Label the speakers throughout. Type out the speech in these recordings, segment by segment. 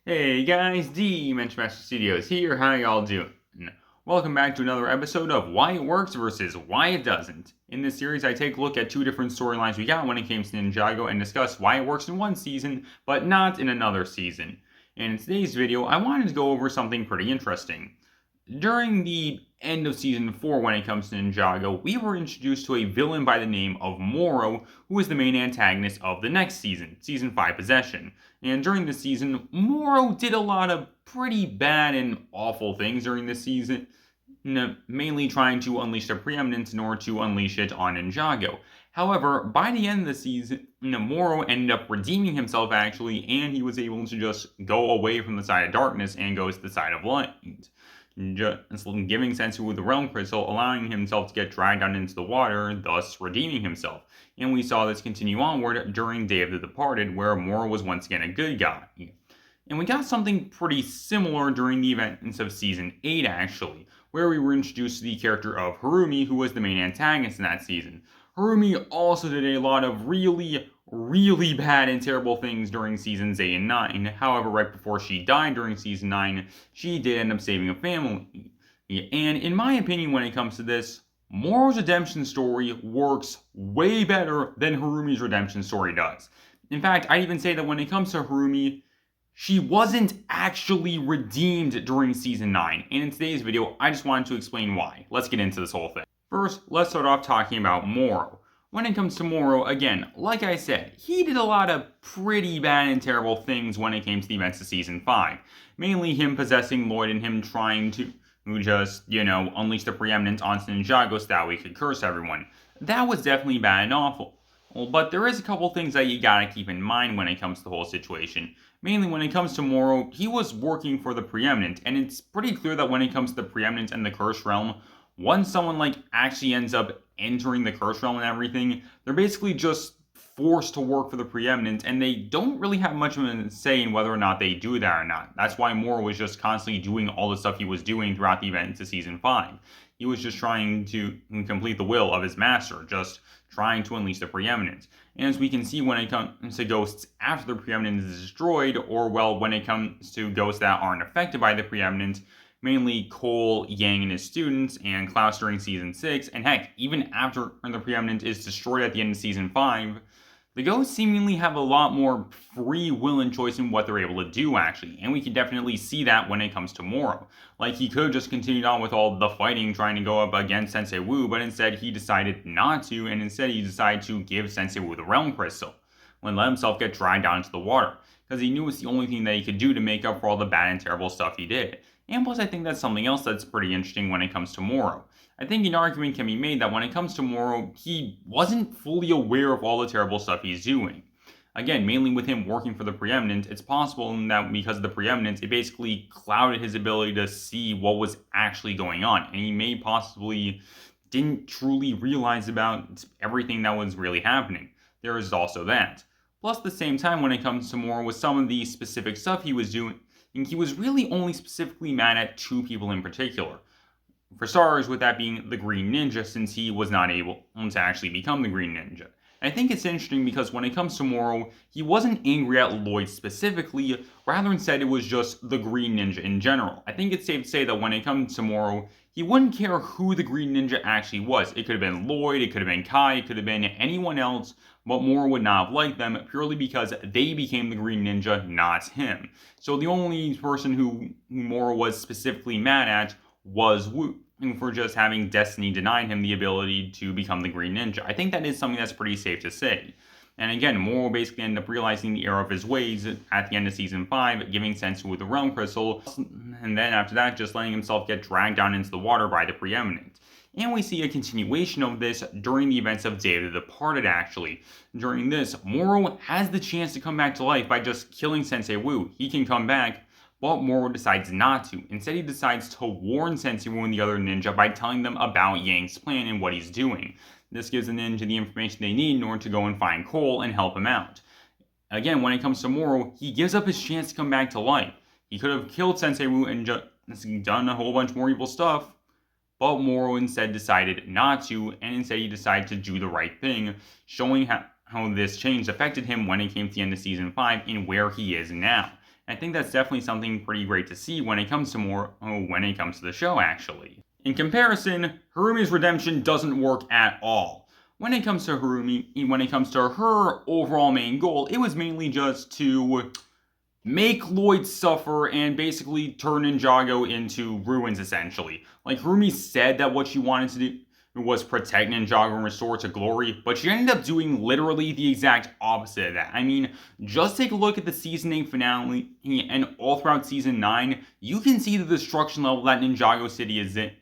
Speaker 1: Hey guys, Master Studios here. How y'all doing? Welcome back to another episode of Why It Works versus Why It Doesn't. In this series, I take a look at two different storylines we got when it came to Ninjago and discuss why it works in one season, but not in another season. And in today's video, I wanted to go over something pretty interesting. During the end of Season 4 when it comes to Ninjago, we were introduced to a villain by the name of Morro, who is the main antagonist of the next season, Season 5 Possession. And during this season, Morro did a lot of pretty bad and awful things during this season, mainly trying to unleash their preeminence in order to unleash it on Ninjago. However, by the end of the season, Morro ended up redeeming himself actually, and he was able to just go away from the side of darkness and go to the side of light. Just giving Sensu the Realm Crystal, allowing himself to get dragged down into the water, thus redeeming himself. And we saw this continue onward during Day of the Departed, where Morro was once again a good guy. And we got something pretty similar during the events of Season 8 actually, where we were introduced to the character of Harumi, who was the main antagonist in that season. Harumi also did a lot of really bad and terrible things during Seasons 8 and 9. However, right before she died during Season 9, she did end up saving a family. And in my opinion, when it comes to this, Morro's redemption story works way better than Harumi's redemption story does. In fact, I'd even say that when it comes to Harumi, she wasn't actually redeemed during Season 9, and in today's video, I just wanted to explain why. Let's get into this whole thing. First, let's start off talking about Morro. When it comes to Morro, again, like I said, he did a lot of pretty bad and terrible things when it came to the events of Season 5. Mainly him possessing Lloyd and him trying to just, unleash the preeminence onto Ninjago so that we could curse everyone. That was definitely bad and awful. But there is a couple things that you gotta keep in mind when it comes to the whole situation. Mainly when it comes to Morro, he was working for the Preeminent, and it's pretty clear that when it comes to the Preeminent and the Cursed Realm, once someone actually ends up entering the Cursed Realm and everything, they're basically just forced to work for the Preeminent, and they don't really have much of a say in whether or not they do that or not. That's why Morro was just constantly doing all the stuff he was doing throughout the events of Season 5. He was just trying to complete the will of his master, just trying to unleash the preeminence. And as we can see when it comes to ghosts after the preeminence is destroyed, or when it comes to ghosts that aren't affected by the preeminence, mainly Cole, Yang and his students, and Klaus during Season 6, and heck, even after the preeminence is destroyed at the end of Season 5, the ghosts seemingly have a lot more free will and choice in what they're able to do, actually, and we can definitely see that when it comes to Morro. He could have just continued on with all the fighting trying to go up against Sensei Wu, but instead he decided not to, and instead he decided to give Sensei Wu the Realm Crystal, and let himself get dragged down into the water, because he knew it's the only thing that he could do to make up for all the bad and terrible stuff he did. And plus, I think that's something else that's pretty interesting when it comes to Morro. I think an argument can be made that when it comes to Morro, he wasn't fully aware of all the terrible stuff he's doing. Again, mainly with him working for the Preeminent, it's possible that because of the Preeminence, it basically clouded his ability to see what was actually going on, and he may possibly didn't truly realize about everything that was really happening. There is also that. Plus, at the same time, when it comes to Morro, with some of the specific stuff he was doing, he was really only specifically mad at two people in particular. For starters, with that being the Green Ninja, since he was not able to actually become the Green Ninja. And I think it's interesting because when it comes to Morro, he wasn't angry at Lloyd specifically, rather instead it was just the Green Ninja in general. I think it's safe to say that when it comes to Morro, he wouldn't care who the Green Ninja actually was. It could have been Lloyd, it could have been Kai, it could have been anyone else, but Morro would not have liked them purely because they became the Green Ninja, not him. So the only person who Morro was specifically mad at was Wu, for just having Destiny denied him the ability to become the Green Ninja. I think that is something that's pretty safe to say. And again, Morro basically ended up realizing the error of his ways at the end of Season 5, giving Sensu with the Realm Crystal, and then after that, just letting himself get dragged down into the water by the Preeminent. And we see a continuation of this during the events of Day of the Departed, actually. During this, Morro has the chance to come back to life by just killing Sensei Wu. He can come back, but Morro decides not to. Instead, he decides to warn Sensei Wu and the other ninja by telling them about Yang's plan and what he's doing. This gives the ninja the information they need in order to go and find Cole and help him out. Again, when it comes to Morro, he gives up his chance to come back to life. He could have killed Sensei Wu and just done a whole bunch more evil stuff, but Morro instead decided not to, and instead he decided to do the right thing, showing how this change affected him when it came to the end of Season 5 and where he is now. I think that's definitely something pretty great to see when it comes to the show, actually. In comparison, Harumi's redemption doesn't work at all. When it comes to Harumi, when it comes to her overall main goal, it was mainly just to make Lloyd suffer and basically turn Ninjago into ruins, essentially. Like, Harumi said that what she wanted to do was protect Ninjago and restore to glory, but she ended up doing literally the exact opposite of that. I mean, just take a look at the Season 8 finale, and all throughout Season 9, you can see the destruction level that Ninjago City is in.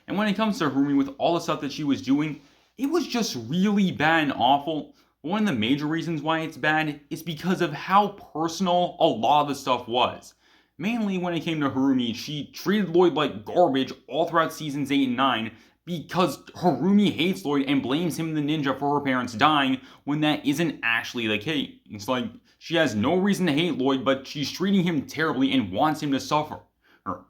Speaker 1: And when it comes to Harumi, with all the stuff that she was doing, it was just really bad and awful. One of the major reasons why it's bad is because of how personal a lot of the stuff was. Mainly when it came to Harumi, she treated Lloyd like garbage all throughout Seasons 8 and 9, because Harumi hates Lloyd and blames him, the ninja, for her parents dying, when that isn't actually the case. It's like, she has no reason to hate Lloyd, but she's treating him terribly and wants him to suffer.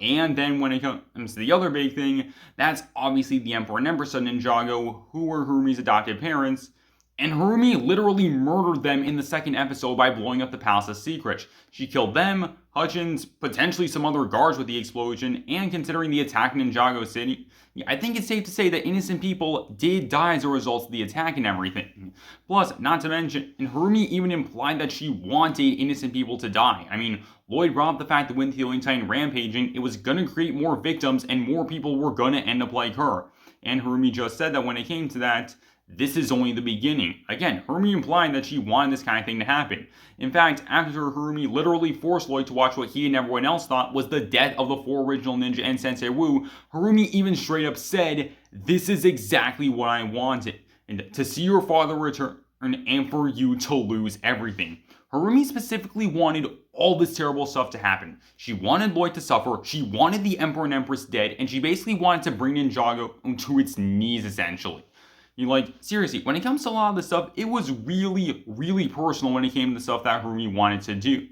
Speaker 1: And then when it comes to the other big thing, that's obviously the Emperor and Empress of Ninjago, who were Harumi's adopted parents, and Harumi literally murdered them in the second episode by blowing up the palace's secret. She killed them, Hutchins, potentially some other guards with the explosion, and considering the attack in Ninjago City, I think it's safe to say that innocent people did die as a result of the attack and everything. Plus, not to mention, and Harumi even implied that she wanted innocent people to die. I mean, Lloyd brought up the fact that with the Titan rampaging, it was gonna create more victims and more people were gonna end up like her. And Harumi just said that when it came to that, this is only the beginning. Again, Harumi implying that she wanted this kind of thing to happen. In fact, after Harumi literally forced Lloyd to watch what he and everyone else thought was the death of the 4 original ninja and Sensei Wu, Harumi even straight up said, "This is exactly what I wanted, and to see your father return and for you to lose everything." Harumi specifically wanted all this terrible stuff to happen. She wanted Lloyd to suffer, she wanted the Emperor and Empress dead, and she basically wanted to bring Ninjago to its knees, essentially. Seriously, when it comes to a lot of this stuff, it was really, really personal when it came to the stuff that Harumi wanted to do.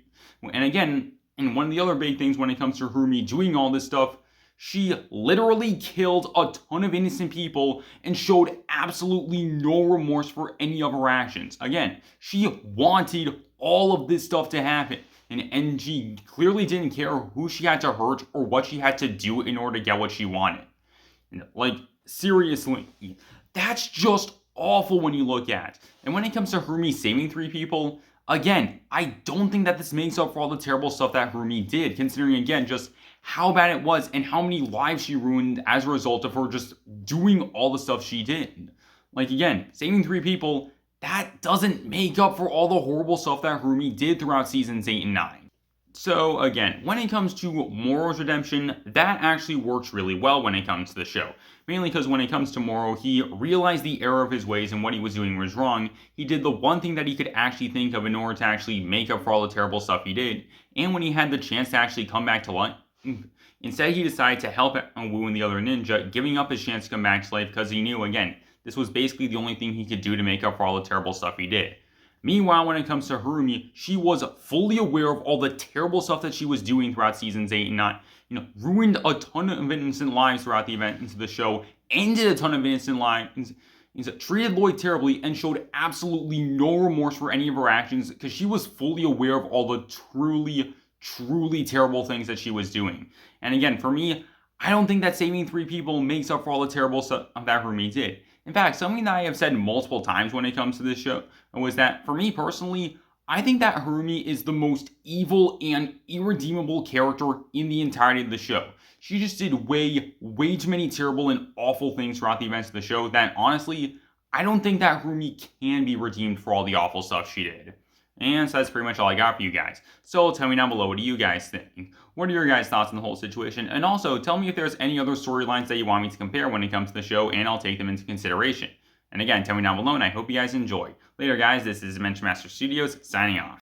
Speaker 1: And again, and one of the other big things when it comes to Harumi doing all this stuff, she literally killed a ton of innocent people and showed absolutely no remorse for any of her actions. Again, she wanted all of this stuff to happen. And she clearly didn't care who she had to hurt or what she had to do in order to get what she wanted. Seriously. That's just awful when you look at. And when it comes to Harumi saving 3 people, again, I don't think that this makes up for all the terrible stuff that Harumi did, considering, again, just how bad it was and how many lives she ruined as a result of her just doing all the stuff she did. Again, saving 3 people, that doesn't make up for all the horrible stuff that Harumi did throughout Seasons 8 and 9. So again, when it comes to Morro's redemption, that actually works really well when it comes to the show. Mainly because when it comes to Morro, he realized the error of his ways and what he was doing was wrong. He did the one thing that he could actually think of in order to actually make up for all the terrible stuff he did. And when he had the chance to actually come back to life, instead he decided to help Wu and the other ninja, giving up his chance to come back to life because he knew, again, this was basically the only thing he could do to make up for all the terrible stuff he did. Meanwhile, when it comes to Harumi, she was fully aware of all the terrible stuff that she was doing throughout Seasons 8 and 9. Ruined a ton of innocent lives throughout the events of the show, ended a ton of innocent lives, treated Lloyd terribly, and showed absolutely no remorse for any of her actions because she was fully aware of all the truly, truly terrible things that she was doing. And again, for me, I don't think that saving 3 people makes up for all the terrible stuff that Harumi did. In fact, something that I have said multiple times when it comes to this show was that, for me personally, I think that Harumi is the most evil and irredeemable character in the entirety of the show. She just did way, way too many terrible and awful things throughout the events of the show that, honestly, I don't think that Harumi can be redeemed for all the awful stuff she did. And so that's pretty much all I got for you guys. So tell me down below, what do you guys think? What are your guys' thoughts on the whole situation? And also, tell me if there's any other storylines that you want me to compare when it comes to the show, and I'll take them into consideration. And again, tell me down below, and I hope you guys enjoy. Later, guys, this is Master Studios, signing off.